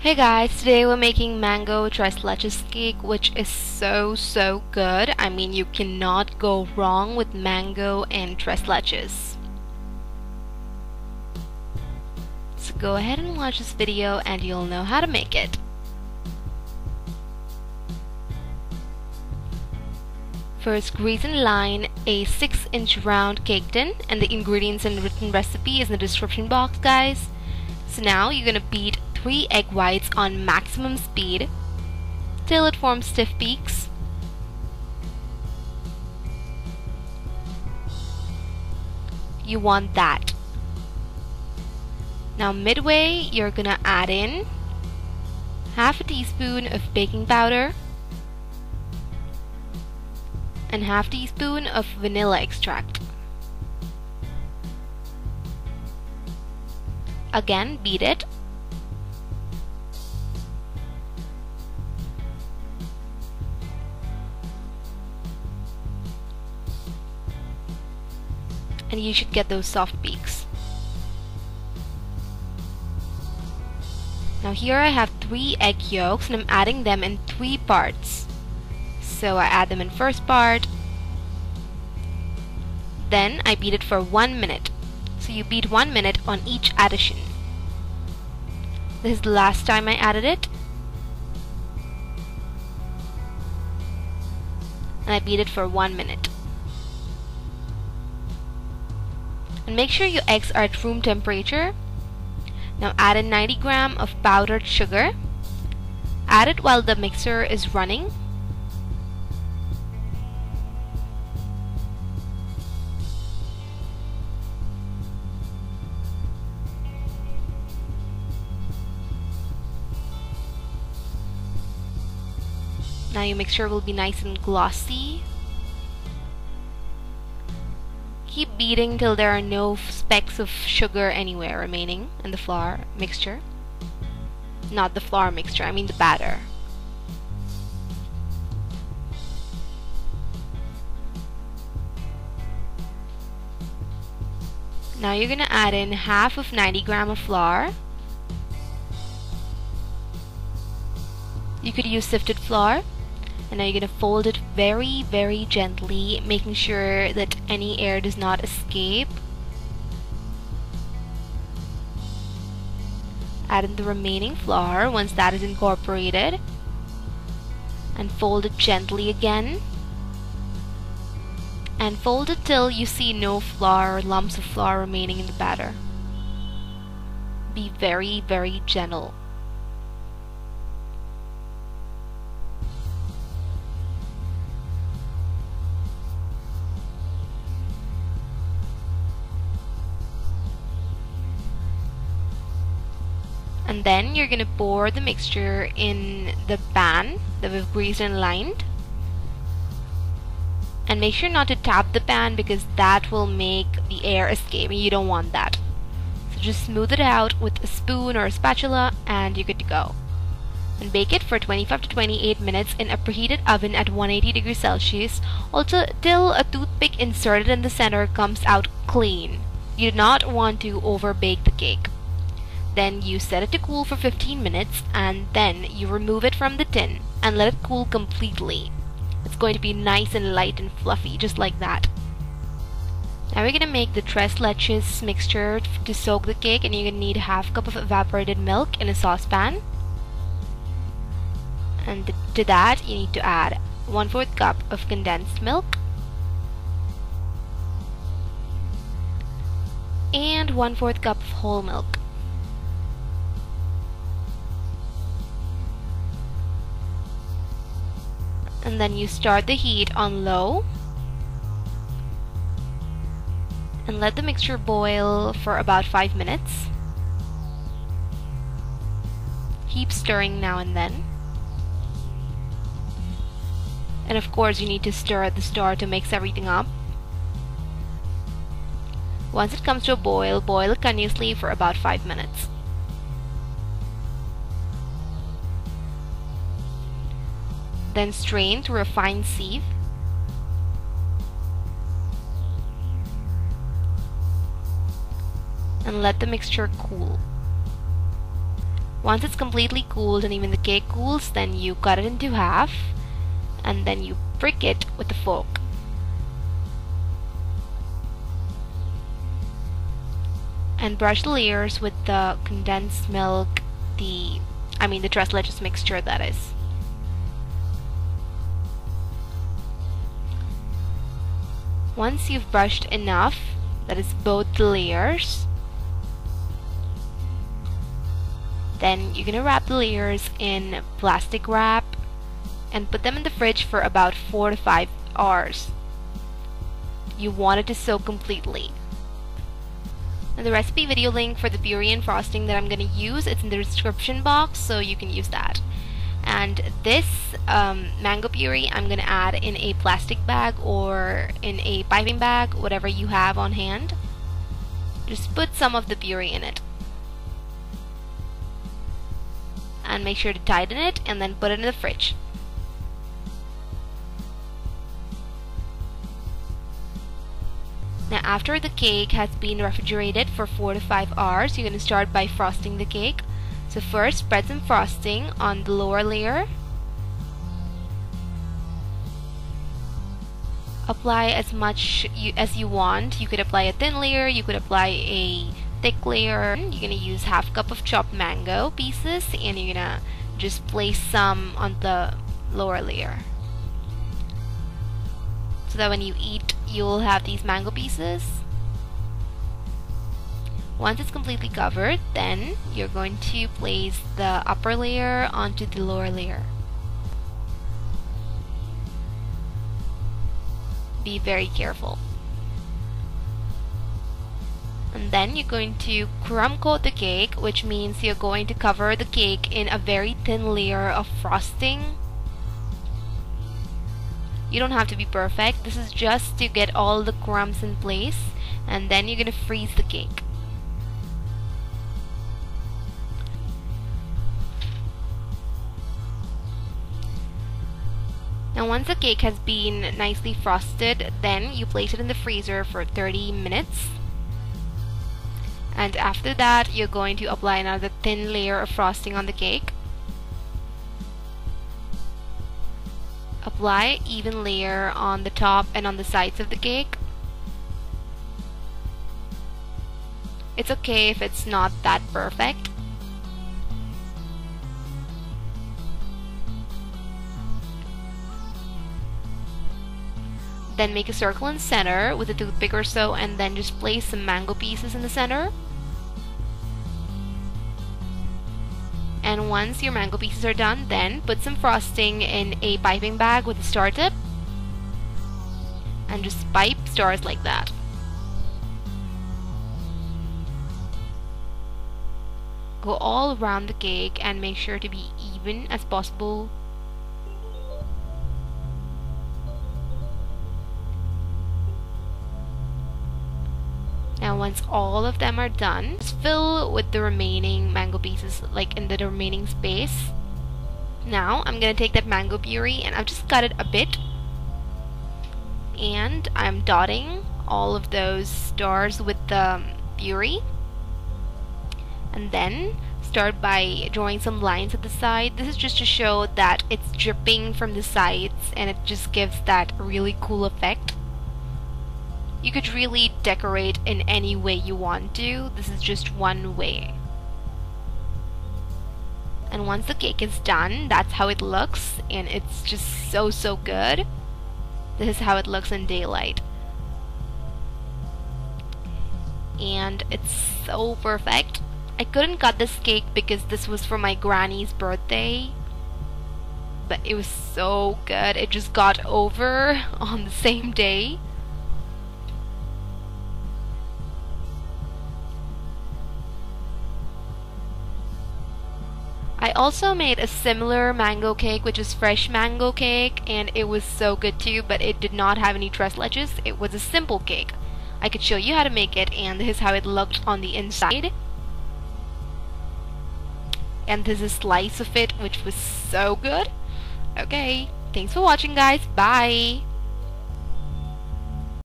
Hey guys, today we're making mango tres leches cake, which is so good. I mean, you cannot go wrong with mango and tres leches. So go ahead and watch this video and you'll know how to make it. First, grease and line a 6-inch round cake tin, and the ingredients and written recipe is in the description box, guys. So now you're gonna beat 3 egg whites on maximum speed till it forms stiff peaks. You want that. Now midway, you're gonna add in half a teaspoon of baking powder and half teaspoon of vanilla extract. Again, beat it. And you should get those soft peaks. Now here I have 3 egg yolks and I'm adding them in 3 parts. So I add them in first part, then I beat it for 1 minute. So you beat 1 minute on each addition. This is the last time I added it. And I beat it for 1 minute. And make sure your eggs are at room temperature. Now add in 90 grams of powdered sugar. Add it while the mixer is running. Now your mixture will be nice and glossy. Keep beating till there are no specks of sugar anywhere remaining in the flour mixture. Not the flour mixture, I mean the batter. Now you're gonna add in half of 90 grams of flour. You could use sifted flour. And now you're going to fold it very gently, making sure that any air does not escape. Add in the remaining flour once that is incorporated. And fold it gently again. And fold it till you see no flour or lumps of flour remaining in the batter. Be very gentle. And then you're gonna pour the mixture in the pan that we've greased and lined. And make sure not to tap the pan because that will make the air escape and you don't want that. So just smooth it out with a spoon or a spatula and you're good to go. And bake it for 25 to 28 minutes in a preheated oven at 180 degrees Celsius, also till a toothpick inserted in the center comes out clean. You do not want to over bake the cake. Then you set it to cool for 15 minutes and then you remove it from the tin and let it cool completely. It's going to be nice and light and fluffy, just like that. Now we're going to make the tres leches mixture to soak the cake, and you're going to need ½ cup of evaporated milk in a saucepan. And to that you need to add 1/4 cup of condensed milk and 1/4 cup of whole milk. And then you start the heat on low and let the mixture boil for about 5 minutes. Keep stirring now and then. And of course you need to stir at the start to mix everything up. Once it comes to a boil, boil it continuously for about 5 minutes. Then strain through a fine sieve. And let the mixture cool. Once it's completely cooled and even the cake cools, then you cut it into half and then you prick it with a fork. And brush the layers with the condensed milk, the tres leches mixture, that is. Once you've brushed enough, that is both the layers, then you're gonna wrap the layers in plastic wrap and put them in the fridge for about 4 to 5 hours. You want it to soak completely. And the recipe video link for the puree and frosting that I'm going to use, it's in the description box, so you can use that. And this mango puree I'm going to add in a plastic bag or in a piping bag, whatever you have on hand. Just put some of the puree in it. And make sure to tighten it and then put it in the fridge. Now after the cake has been refrigerated for 4 to 5 hours, you're going to start by frosting the cake. So first, spread some frosting on the lower layer. Apply as much as you want. You could apply a thin layer, you could apply a thick layer. You're going to use half cup of chopped mango pieces and you're going to just place some on the lower layer, so that when you eat, you'll have these mango pieces. Once it's completely covered, then you're going to place the upper layer onto the lower layer. Be very careful. And then you're going to crumb coat the cake, which means you're going to cover the cake in a very thin layer of frosting. You don't have to be perfect. This is just to get all the crumbs in place, and then you're going to freeze the cake. Now once the cake has been nicely frosted, then you place it in the freezer for 30 minutes. And after that, you're going to apply another thin layer of frosting on the cake. Apply even layer on the top and on the sides of the cake. It's okay if it's not that perfect. Then make a circle in the center with a toothpick or so, and then just place some mango pieces in the center. And once your mango pieces are done, then put some frosting in a piping bag with a star tip and just pipe stars like that. Go all around the cake and make sure to be even as possible. Now once all of them are done, just fill with the remaining mango pieces, like in the remaining space. Now I'm gonna take that mango puree and I've just cut it a bit, and I'm dotting all of those stars with the puree, and then start by drawing some lines at the side. This is just to show that it's dripping from the sides, and it just gives that really cool effect. You could really decorate in any way you want to. This is just one way. And once the cake is done, that's how it looks, and it's just so good. This is how it looks in daylight. And it's so perfect. I couldn't cut this cake because this was for my granny's birthday, but it was so good. It just got over on the same day. I also made a similar mango cake, which is fresh mango cake, and it was so good too, but it did not have any tres leches. It was a simple cake. I could show you how to make it, and this is how it looked on the inside. And this is a slice of it, which was so good. Okay, thanks for watching, guys. Bye!